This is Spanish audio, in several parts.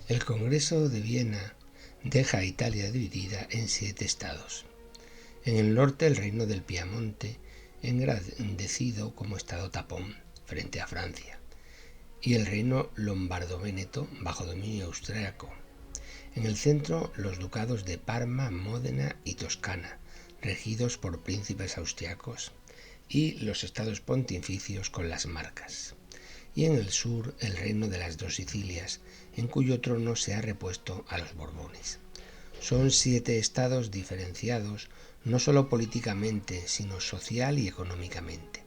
El Congreso de Viena deja a Italia dividida en 7 estados. En el norte el reino del Piamonte, engrandecido como estado tapón frente a Francia, y el reino lombardo-véneto bajo dominio austriaco. En el centro los ducados de Parma, Módena y Toscana, regidos por príncipes austriacos, y los estados pontificios con las marcas. Y en el sur el reino de las 2 Sicilias, en cuyo trono se ha repuesto a los Borbones. Son 7 estados diferenciados no solo políticamente, sino social y económicamente.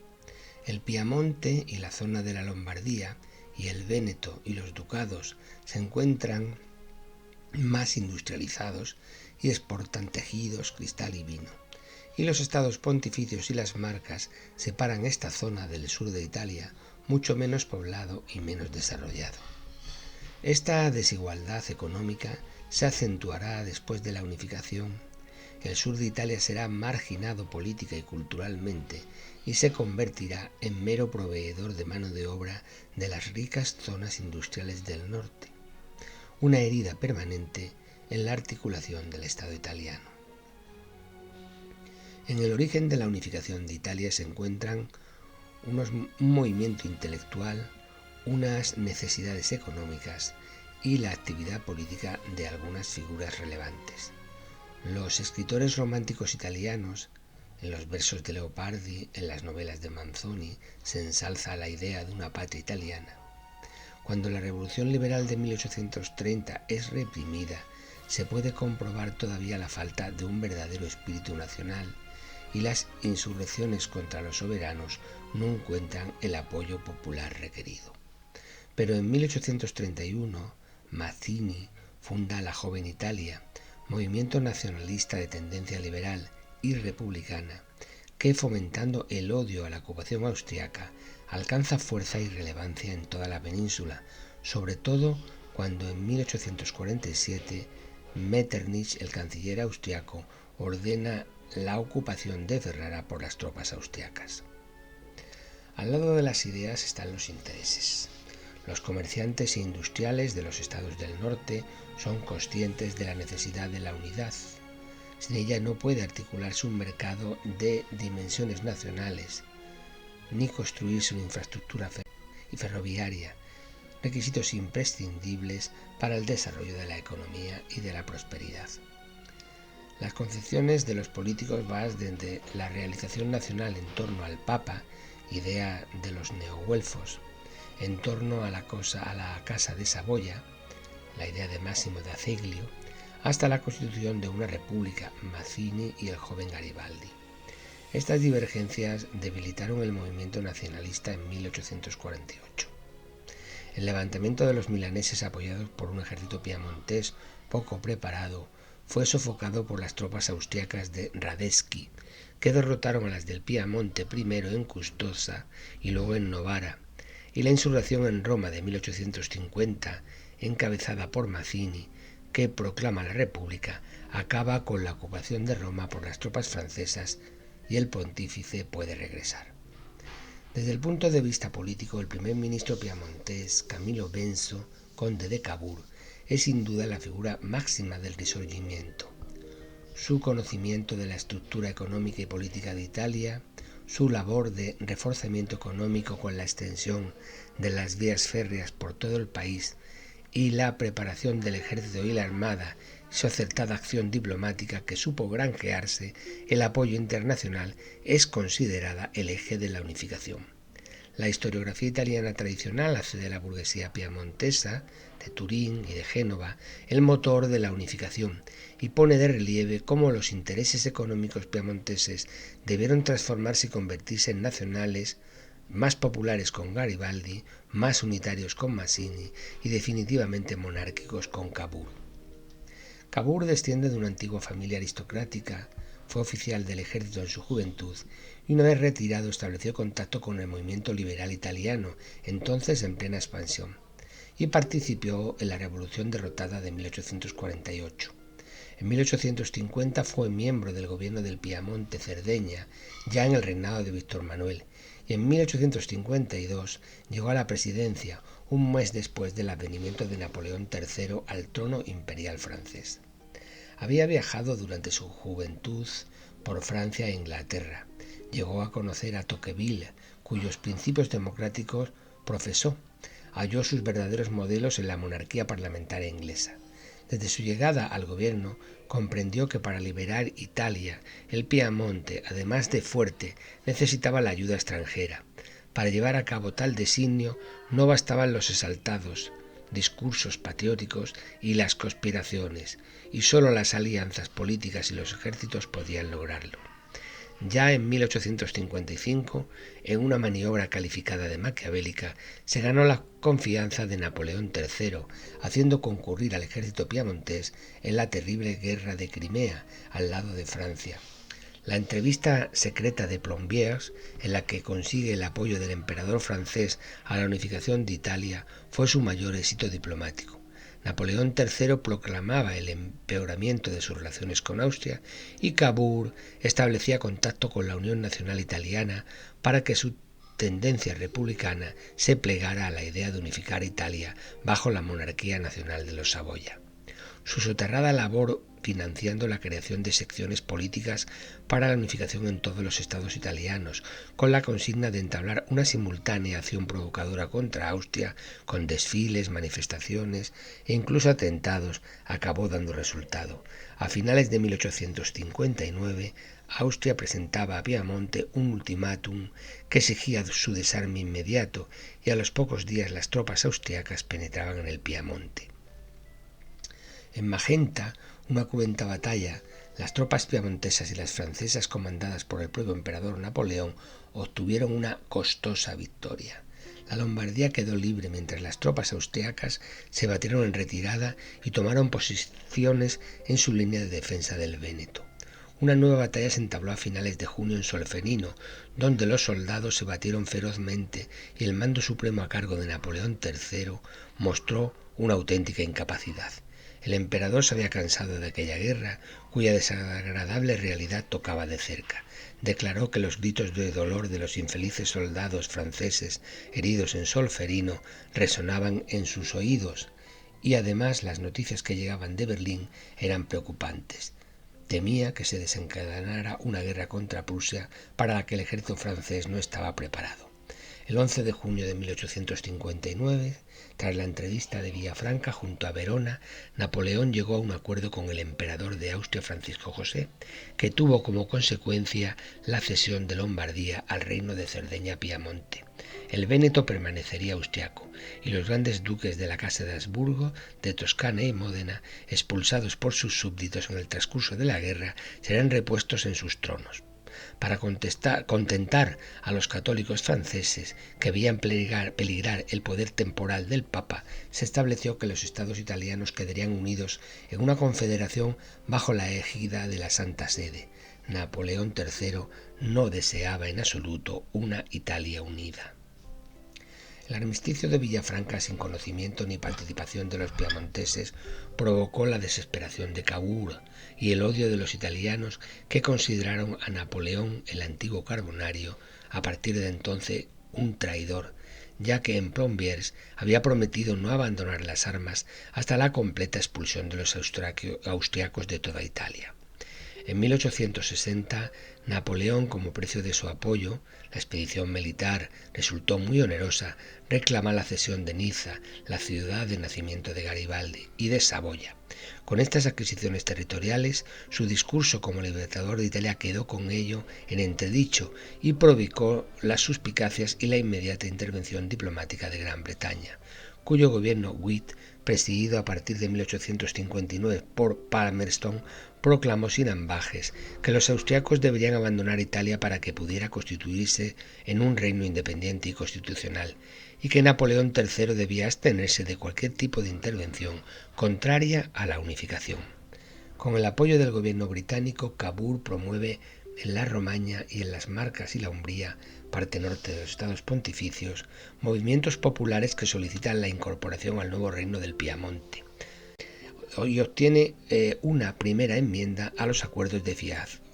El Piamonte y la zona de la Lombardía y el Véneto y los ducados se encuentran más industrializados y exportan tejidos, cristal y vino. Y los estados pontificios y las marcas separan esta zona del sur de Italia, mucho menos poblado y menos desarrollado. Esta desigualdad económica se acentuará después de la unificación. El sur de Italia será marginado política y culturalmente y se convertirá en mero proveedor de mano de obra de las ricas zonas industriales del norte, una herida permanente en la articulación del Estado italiano. En el origen de la unificación de Italia se encuentran un movimiento intelectual, unas necesidades económicas y la actividad política de algunas figuras relevantes. Los escritores románticos italianos, en los versos de Leopardi, en las novelas de Manzoni, se ensalza la idea de una patria italiana. Cuando la Revolución Liberal de 1830 es reprimida, se puede comprobar todavía la falta de un verdadero espíritu nacional y las insurrecciones contra los soberanos no encuentran el apoyo popular requerido. Pero en 1831, Mazzini funda la Joven Italia, movimiento nacionalista de tendencia liberal y republicana, que fomentando el odio a la ocupación austriaca, alcanza fuerza y relevancia en toda la península, sobre todo cuando en 1847 Metternich, el canciller austriaco, ordena la ocupación de Ferrara por las tropas austriacas. Al lado de las ideas están los intereses. Los comerciantes e industriales de los estados del norte son conscientes de la necesidad de la unidad. Sin ella no puede articularse un mercado de dimensiones nacionales, ni construirse una infraestructura ferroviaria, requisitos imprescindibles para el desarrollo de la economía y de la prosperidad. Las concepciones de los políticos van desde la realización nacional en torno al Papa, idea de los neogüelfos, en torno a la Casa de Saboya, la idea de Máximo de Azeglio, hasta la constitución de una república, Mazzini y el joven Garibaldi. Estas divergencias debilitaron el movimiento nacionalista en 1848. El levantamiento de los milaneses, apoyados por un ejército piamontés poco preparado, fue sofocado por las tropas austriacas de Radetzky, que derrotaron a las del Piamonte primero en Custoza y luego en Novara, y la insurrección en Roma de 1850, encabezada por Mazzini, que proclama la República, acaba con la ocupación de Roma por las tropas francesas y el pontífice puede regresar. Desde el punto de vista político, el primer ministro piamontés, Camillo Benso, conde de Cavour, es sin duda la figura máxima del Risorgimento. Su conocimiento de la estructura económica y política de Italia, su labor de reforzamiento económico con la extensión de las vías férreas por todo el país y la preparación del ejército y la armada, su acertada acción diplomática que supo granjearse el apoyo internacional, es considerada el eje de la unificación. La historiografía italiana tradicional hace de la burguesía piamontesa, de Turín y de Génova, el motor de la unificación y pone de relieve cómo los intereses económicos piamonteses debieron transformarse y convertirse en nacionales, más populares con Garibaldi, más unitarios con Mazzini y definitivamente monárquicos con Cavour. Cavour desciende de una antigua familia aristocrática, fue oficial del ejército en su juventud y una vez retirado estableció contacto con el movimiento liberal italiano, entonces en plena expansión, y participó en la revolución derrotada de 1848. En 1850 fue miembro del gobierno del Piamonte Cerdeña, ya en el reinado de Víctor Manuel, y en 1852 llegó a la presidencia, un mes después del advenimiento de Napoleón III al trono imperial francés. Había viajado durante su juventud por Francia e Inglaterra. Llegó a conocer a Tocqueville, cuyos principios democráticos profesó. Halló sus verdaderos modelos en la monarquía parlamentaria inglesa. Desde su llegada al gobierno, comprendió que para liberar Italia, el Piamonte, además de fuerte, necesitaba la ayuda extranjera. Para llevar a cabo tal designio no bastaban los exaltados discursos patrióticos y las conspiraciones, y sólo las alianzas políticas y los ejércitos podían lograrlo. Ya en 1855, en una maniobra calificada de maquiavélica, se ganó la confianza de Napoleón III, haciendo concurrir al ejército piamontés en la terrible guerra de Crimea, al lado de Francia. La entrevista secreta de Plombières, en la que consigue el apoyo del emperador francés a la unificación de Italia, fue su mayor éxito diplomático. Napoleón III proclamaba el empeoramiento de sus relaciones con Austria y Cavour establecía contacto con la Unión Nacional Italiana para que su tendencia republicana se plegara a la idea de unificar Italia bajo la monarquía nacional de los Saboya. Su soterrada labor financiando la creación de secciones políticas para la unificación en todos los estados italianos, con la consigna de entablar una simultánea acción provocadora contra Austria, con desfiles, manifestaciones e incluso atentados, acabó dando resultado. A finales de 1859, Austria presentaba a Piamonte un ultimátum que exigía su desarme inmediato, y a los pocos días las tropas austriacas penetraban en el Piamonte. En Magenta, una cruenta batalla, las tropas piamontesas y las francesas comandadas por el propio emperador Napoleón obtuvieron una costosa victoria. La Lombardía quedó libre mientras las tropas austriacas se batieron en retirada y tomaron posiciones en su línea de defensa del Véneto. Una nueva batalla se entabló a finales de junio en Solferino, donde los soldados se batieron ferozmente y el mando supremo a cargo de Napoleón III mostró una auténtica incapacidad. El emperador se había cansado de aquella guerra, cuya desagradable realidad tocaba de cerca. Declaró que los gritos de dolor de los infelices soldados franceses heridos en Solferino resonaban en sus oídos, y además las noticias que llegaban de Berlín eran preocupantes. Temía que se desencadenara una guerra contra Prusia para la que el ejército francés no estaba preparado. El 11 de junio de 1859, tras la entrevista de Villafranca junto a Verona, Napoleón llegó a un acuerdo con el emperador de Austria, Francisco José, que tuvo como consecuencia la cesión de Lombardía al reino de Cerdeña-Piamonte. El Véneto permanecería austriaco, y los grandes duques de la Casa de Habsburgo, de Toscana y Módena, expulsados por sus súbditos en el transcurso de la guerra, serán repuestos en sus tronos. Para contentar a los católicos franceses que veían peligrar el poder temporal del Papa, se estableció que los estados italianos quedarían unidos en una confederación bajo la égida de la Santa Sede. Napoleón III no deseaba en absoluto una Italia unida. El armisticio de Villafranca, sin conocimiento ni participación de los piamonteses, provocó la desesperación de Cavour y el odio de los italianos, que consideraron a Napoleón, el antiguo Carbonario, a partir de entonces un traidor, ya que en Plombières había prometido no abandonar las armas hasta la completa expulsión de los austriacos de toda Italia. En 1860, Napoleón, como precio de su apoyo, la expedición militar resultó muy onerosa, reclama la cesión de Niza, la ciudad de nacimiento de Garibaldi, y de Saboya. Con estas adquisiciones territoriales, su discurso como libertador de Italia quedó con ello en entredicho y provocó las suspicacias y la inmediata intervención diplomática de Gran Bretaña, cuyo gobierno Witt, presidido a partir de 1859 por Palmerston, proclamó sin ambages que los austriacos deberían abandonar Italia para que pudiera constituirse en un reino independiente y constitucional, y que Napoleón III debía abstenerse de cualquier tipo de intervención contraria a la unificación. Con el apoyo del gobierno británico, Cavour promueve en la Romaña y en las Marcas y la Umbría, parte norte de los estados pontificios, movimientos populares que solicitan la incorporación al nuevo reino del Piamonte, y obtiene una primera enmienda a los acuerdos de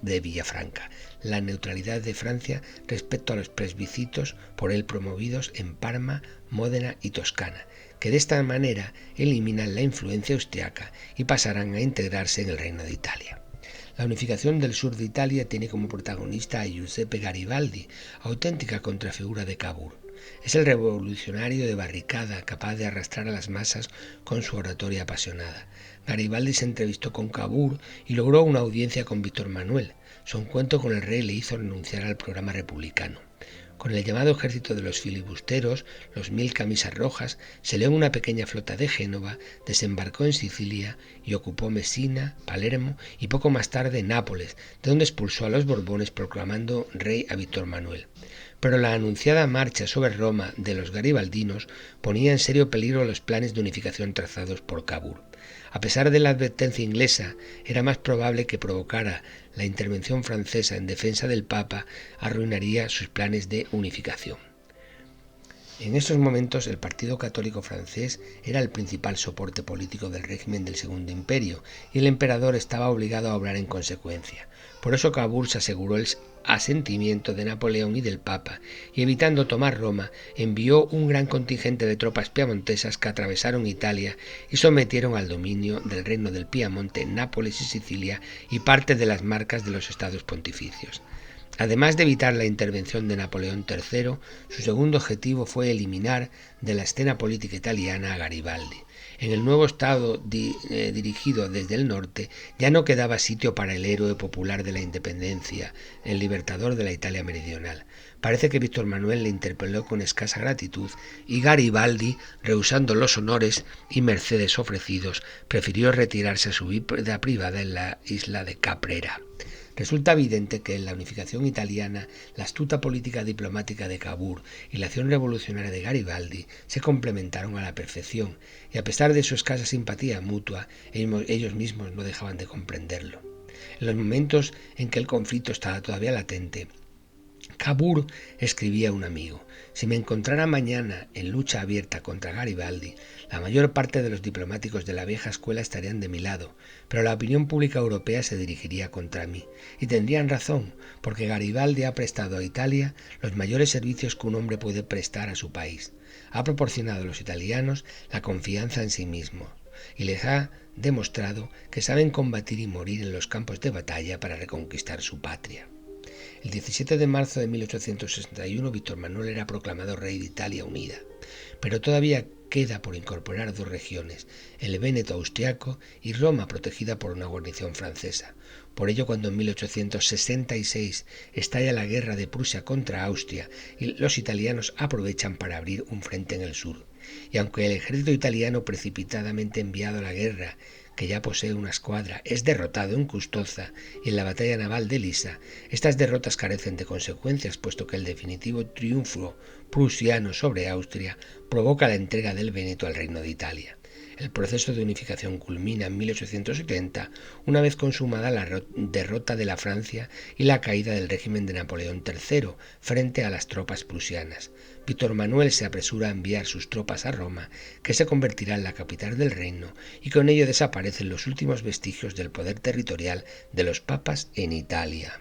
de Villafranca, la neutralidad de Francia respecto a los plebiscitos por él promovidos en Parma, Módena y Toscana, que de esta manera eliminan la influencia austriaca y pasarán a integrarse en el Reino de Italia. La unificación del sur de Italia tiene como protagonista a Giuseppe Garibaldi, auténtica contrafigura de Cavour. Es el revolucionario de barricada, capaz de arrastrar a las masas con su oratoria apasionada. Garibaldi se entrevistó con Cavour y logró una audiencia con Víctor Manuel. Su encuentro con el rey le hizo renunciar al programa republicano. Con el llamado ejército de los filibusteros, los 1000 camisas rojas, se leó una pequeña flota de Génova, desembarcó en Sicilia y ocupó Mesina, Palermo y poco más tarde Nápoles, de donde expulsó a los Borbones proclamando rey a Víctor Manuel. Pero la anunciada marcha sobre Roma de los garibaldinos ponía en serio peligro los planes de unificación trazados por Cavour. A pesar de la advertencia inglesa, era más probable que provocara la intervención francesa en defensa del Papa arruinaría sus planes de unificación. En estos momentos el Partido Católico francés era el principal soporte político del régimen del Segundo Imperio y el emperador estaba obligado a obrar en consecuencia. Por eso Cavour se aseguró el asentimiento de Napoleón y del Papa, y evitando tomar Roma, envió un gran contingente de tropas piamontesas que atravesaron Italia y sometieron al dominio del reino del Piamonte, Nápoles y Sicilia y parte de las marcas de los estados pontificios. Además de evitar la intervención de Napoleón III, su segundo objetivo fue eliminar de la escena política italiana a Garibaldi. En el nuevo Estado dirigido desde el norte ya no quedaba sitio para el héroe popular de la independencia, el libertador de la Italia meridional. Parece que Víctor Manuel le interpeló con escasa gratitud y Garibaldi, rehusando los honores y mercedes ofrecidos, prefirió retirarse a su vida privada en la isla de Caprera. Resulta evidente que en la unificación italiana la astuta política diplomática de Cavour y la acción revolucionaria de Garibaldi se complementaron a la perfección, y a pesar de su escasa simpatía mutua, ellos mismos no dejaban de comprenderlo. En los momentos en que el conflicto estaba todavía latente, Cavour escribía a un amigo: si me encontrara mañana en lucha abierta contra Garibaldi, la mayor parte de los diplomáticos de la vieja escuela estarían de mi lado, pero la opinión pública europea se dirigiría contra mí. Y tendrían razón, porque Garibaldi ha prestado a Italia los mayores servicios que un hombre puede prestar a su país. Ha proporcionado a los italianos la confianza en sí mismos y les ha demostrado que saben combatir y morir en los campos de batalla para reconquistar su patria. El 17 de marzo de 1861 Víctor Manuel era proclamado rey de Italia unida, pero todavía queda por incorporar dos regiones, el Véneto austriaco y Roma protegida por una guarnición francesa. Por ello, cuando en 1866 estalla la guerra de Prusia contra Austria, los italianos aprovechan para abrir un frente en el sur. Y aunque el ejército italiano precipitadamente enviado a la guerra, que ya posee una escuadra, es derrotado en Custoza y en la batalla naval de Lissa, estas derrotas carecen de consecuencias, puesto que el definitivo triunfo prusiano sobre Austria provoca la entrega del Véneto al Reino de Italia. El proceso de unificación culmina en 1870, una vez consumada la derrota de la Francia y la caída del régimen de Napoleón III frente a las tropas prusianas. Víctor Manuel se apresura a enviar sus tropas a Roma, que se convertirá en la capital del reino, y con ello desaparecen los últimos vestigios del poder territorial de los papas en Italia.